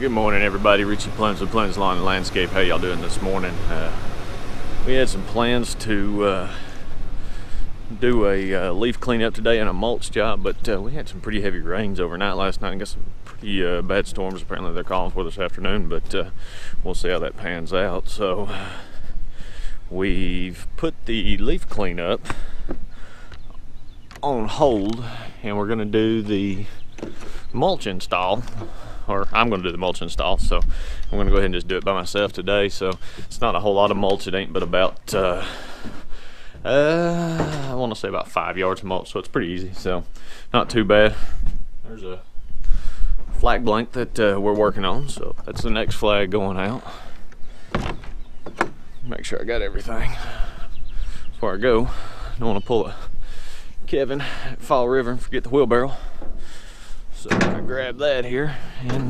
Good morning, everybody. Richie Plemons with Plemons Lawn and Landscape. How y'all doing this morning? We had some plans to do a leaf cleanup today and a mulch job, but we had some pretty heavy rains overnight last night and got some pretty bad storms. Apparently they're calling for this afternoon, but we'll see how that pans out. So we've put the leaf cleanup on hold and we're going to do the mulch install, or I'm going to do the mulch install. So I'm going to go ahead and just do it by myself today. So it's not a whole lot of mulch. It ain't but about I want to say about 5 yards of mulch, so it's pretty easy, so not too bad. There's a flag blank that we're working on, so that's the next flag going out. Make sure I got everything before I go. Don't want to pull a Kevin at Fall River and forget the wheelbarrow. So I'm gonna grab that here and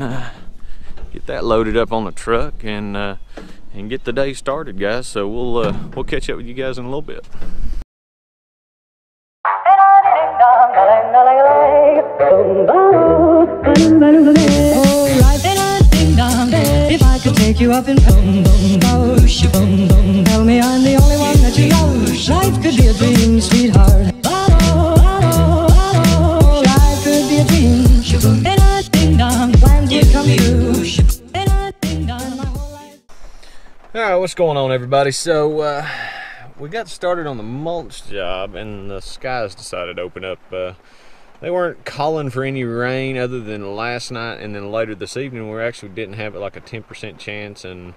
get that loaded up on the truck and get the day started, guys. So we'll catch up with you guys in a little bit. If I could take you up in boom boom boom boom boom, tell me I'm the only one that you love. Life could be a dream, sweetheart. Life could be a dream. Alright, what's going on, everybody? So we got started on the mulch job and the skies decided to open up. They weren't calling for any rain other than last night, and then later this evening we actually didn't have it like a 10% chance and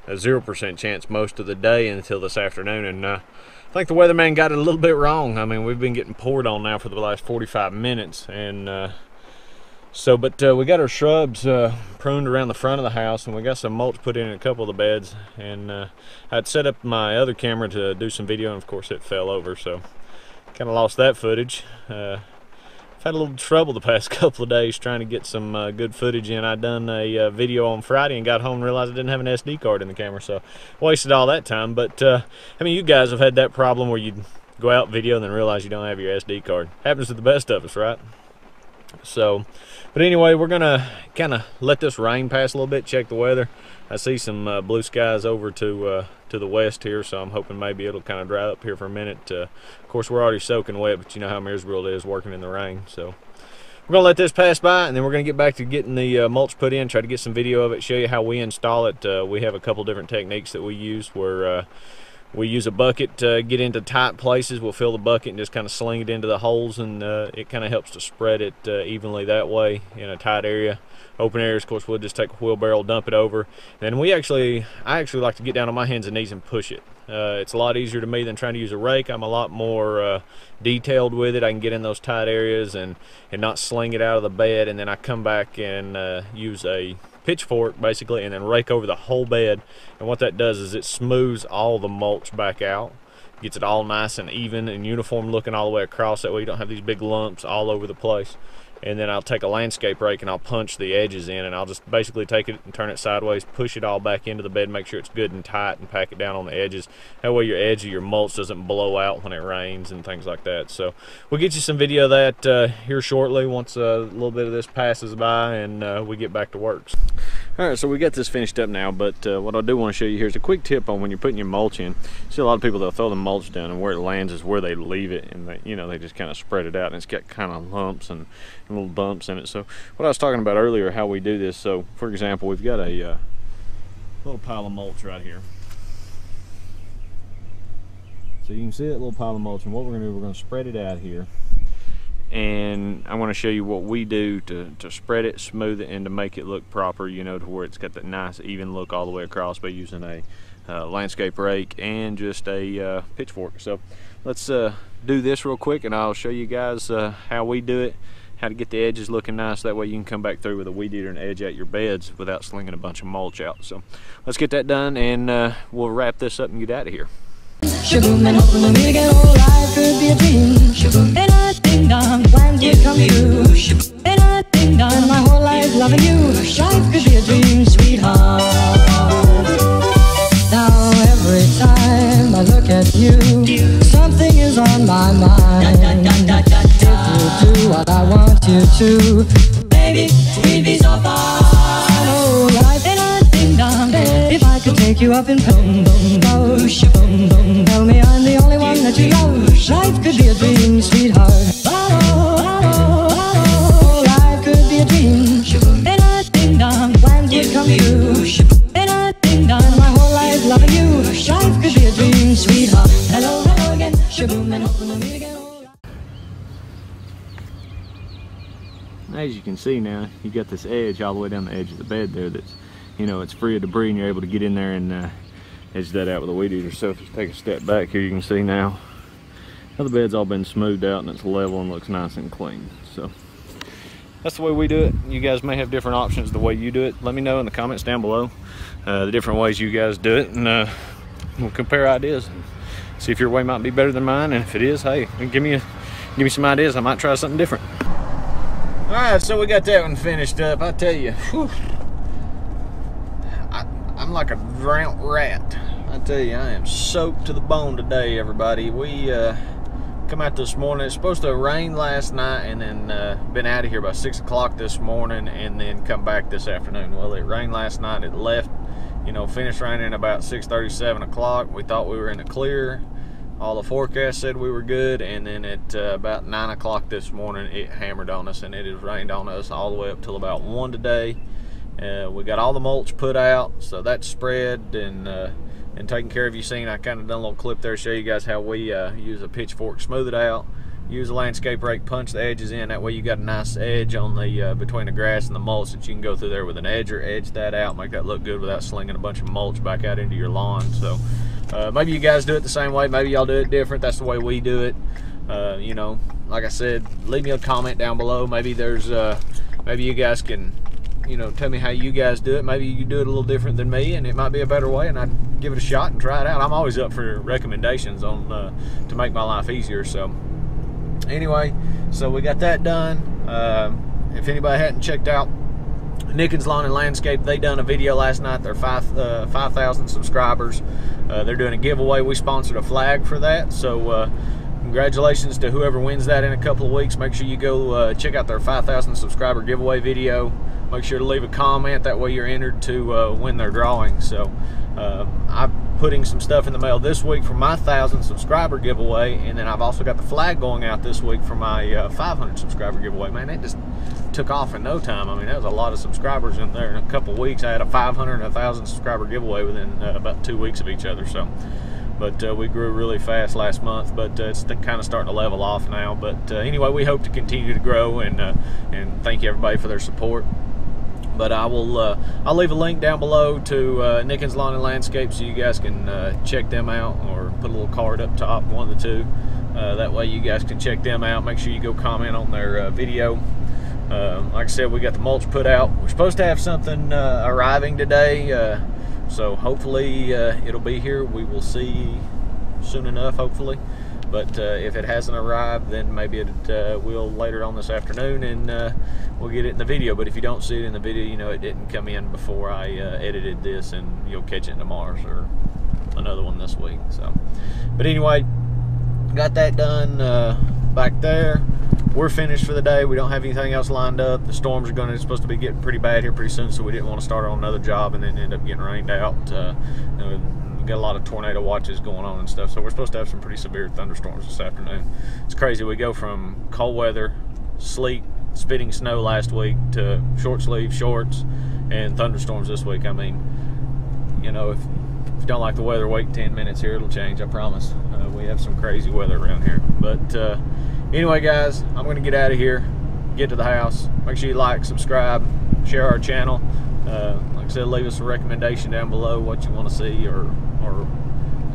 a 0% chance most of the day until this afternoon. And I think the weatherman got it a little bit wrong. I mean, we've been getting poured on now for the last 45 minutes, and but we got our shrubs pruned around the front of the house, and we got some mulch put in a couple of the beds, and I'd set up my other camera to do some video, and of course it fell over, so kind of lost that footage. I've had a little trouble the past couple of days trying to get some good footage in. I done a video on Friday and got home and realized I didn't have an SD card in the camera, so wasted all that time. But I mean, you guys have had that problem where you go out video and then realize you don't have your SD card. Happens to the best of us, right? So, but anyway, we're gonna kind of let this rain pass a little bit, check the weather. I see some blue skies over to the west here, so I'm hoping maybe it'll kind of dry up here for a minute. Of course, we're already soaking wet, but you know how miserable it is working in the rain. So we're gonna let this pass by, and then we're gonna get back to getting the mulch put in, try to get some video of it, show you how we install it. We have a couple different techniques that we use where we use a bucket to get into tight places. We'll fill the bucket and just kind of sling it into the holes, and it kind of helps to spread it evenly that way in a tight area. Open areas, of course, we'll just take a wheelbarrow, dump it over. Then I actually like to get down on my hands and knees and push it. It's a lot easier to me than trying to use a rake. I'm a lot more detailed with it. I can get in those tight areas and not sling it out of the bed, and then I come back and use a pitchfork basically and then rake over the whole bed. And what that does is it smooths all the mulch back out, gets it all nice and even and uniform looking all the way across. That way you don't have these big lumps all over the place. And then I'll take a landscape rake and I'll punch the edges in, and I'll just basically take it and turn it sideways, push it all back into the bed, make sure it's good and tight, and pack it down on the edges. That way your edge of your mulch doesn't blow out when it rains and things like that. So we'll get you some video of that here shortly once a little bit of this passes by and we get back to work. Alright, so we got this finished up now, but what I do want to show you here is a quick tip on when you're putting your mulch in. See a lot of people, they'll throw the mulch down, and where it lands is where they leave it, and they just kind of spread it out, and it's got kind of lumps and little bumps in it. So what I was talking about earlier, how we do this, so for example, we've got a little pile of mulch right here. So you can see that little pile of mulch, and what we're going to do, we're going to spread it out here. And I want to show you what we do to spread it, smooth it, and to make it look proper, to where it's got that nice even look all the way across by using a landscape rake and just a pitchfork. So let's do this real quick, and I'll show you guys how we do it, how to get the edges looking nice. That way you can come back through with a weed eater and edge out your beds without slinging a bunch of mulch out. So let's get that done, and we'll wrap this up and get out of here. Shaboom, and hoping we meet again. Oh, life could be a dream. Shaboom, and I ding dong, plans would come true. Shaboom, and I ding dong, and my whole life loving you. Life could be a dream, sweetheart. Now every time I look at you, something is on my mind. If you do what I want you to, baby, we'd be so far. Oh, take you up in boom, boom, boom, boom. Tell me I'm the only one that you love. Life could be a dream, sweetheart. Life could be a dream. And I ding dong, plans would come true. And I ding dong, my whole life loving you. Life could be a dream, sweetheart. Hello, hello again. Shaboom, and hoping to meet again. As you can see now, you got this edge all the way down the edge of the bed there that's, you know, it's free of debris, and you're able to get in there and edge that out with a weed eater. So if you take a step back here, you can see now how the bed's all been smoothed out and it's level and looks nice and clean. So that's the way we do it. You guys may have different options the way you do it. Let me know in the comments down below the different ways you guys do it, and we'll compare ideas and see if your way might be better than mine. And if it is, hey, give me some ideas. I might try something different. All right, so we got that one finished up. I tell you, whew, I'm like a drowned rat. I tell you, I am soaked to the bone today, everybody. We come out this morning. It's supposed to rain last night, and then been out of here by 6 o'clock this morning, and then come back this afternoon. Well, it rained last night. It left, you know, finished raining about 6:30, 7 o'clock. We thought we were in the clear. All the forecasts said we were good, and then at about 9 o'clock this morning, it hammered on us, and it has rained on us all the way up till about 1 today. We got all the mulch put out, so that's spread and taken care of. You seen, I kind of done a little clip there to show you guys how we use a pitchfork, smooth it out, use a landscape rake, punch the edges in. That way you got a nice edge on the between the grass and the mulch that you can go through there with an edger, edge that out, make that look good without slinging a bunch of mulch back out into your lawn. So maybe you guys do it the same way, maybe y'all do it different. That's the way we do it. You know, like I said, leave me a comment down below. Maybe there's maybe you guys can, you know, tell me how you guys do it. Maybe you do it a little different than me, and it might be a better way, and I'd give it a shot and try it out. I'm always up for recommendations on to make my life easier. So anyway, so we got that done. If anybody hadn't checked out Nickens Lawn and Landscape, they done a video last night. They're 5,000 subscribers. They're doing a giveaway. We sponsored a flag for that, so congratulations to whoever wins that in a couple of weeks. Make sure you go check out their 5,000 subscriber giveaway video. Make sure to leave a comment, that way you're entered to win their drawing. So I'm putting some stuff in the mail this week for my 1,000 subscriber giveaway, and then I've also got the flag going out this week for my 500 subscriber giveaway. Man, it just took off in no time. I mean, that was a lot of subscribers in there. In a couple of weeks, I had a 500 and 1,000 subscriber giveaway within about 2 weeks of each other. So, but we grew really fast last month, but it's kind of starting to level off now. But anyway, we hope to continue to grow, and thank you everybody for their support. But I'll leave a link down below to Nickens Lawn and Landscape, so you guys can check them out, or put a little card up top, one of the two. That way you guys can check them out. Make sure you go comment on their video. Like I said, we got the mulch put out. We're supposed to have something arriving today, so hopefully it'll be here. We will see soon enough, hopefully. But if it hasn't arrived, then maybe it will later on this afternoon, and we'll get it in the video. But if you don't see it in the video, you know it didn't come in before I edited this, and you'll catch it in tomorrow's or another one this week. So, but anyway, got that done back there. We're finished for the day. We don't have anything else lined up. The storms are supposed to be getting pretty bad here pretty soon, so we didn't want to start on another job and then end up getting rained out. We got a lot of tornado watches going on and stuff, so we're supposed to have some pretty severe thunderstorms this afternoon. It's crazy. We go from cold weather, sleet, spitting snow last week, to short sleeve shorts and thunderstorms this week. I mean, you know, if you don't like the weather, wait 10 minutes here, it'll change, I promise. We have some crazy weather around here. But anyway, guys, I'm going to get out of here, get to the house. Make sure you like, subscribe, share our channel. Like I said, leave us a recommendation down below, what you want to see, or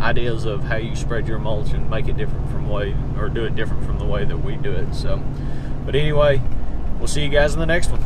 ideas of how you spread your mulch and make it different from do it different from the way that we do it. So, but anyway, we'll see you guys in the next one.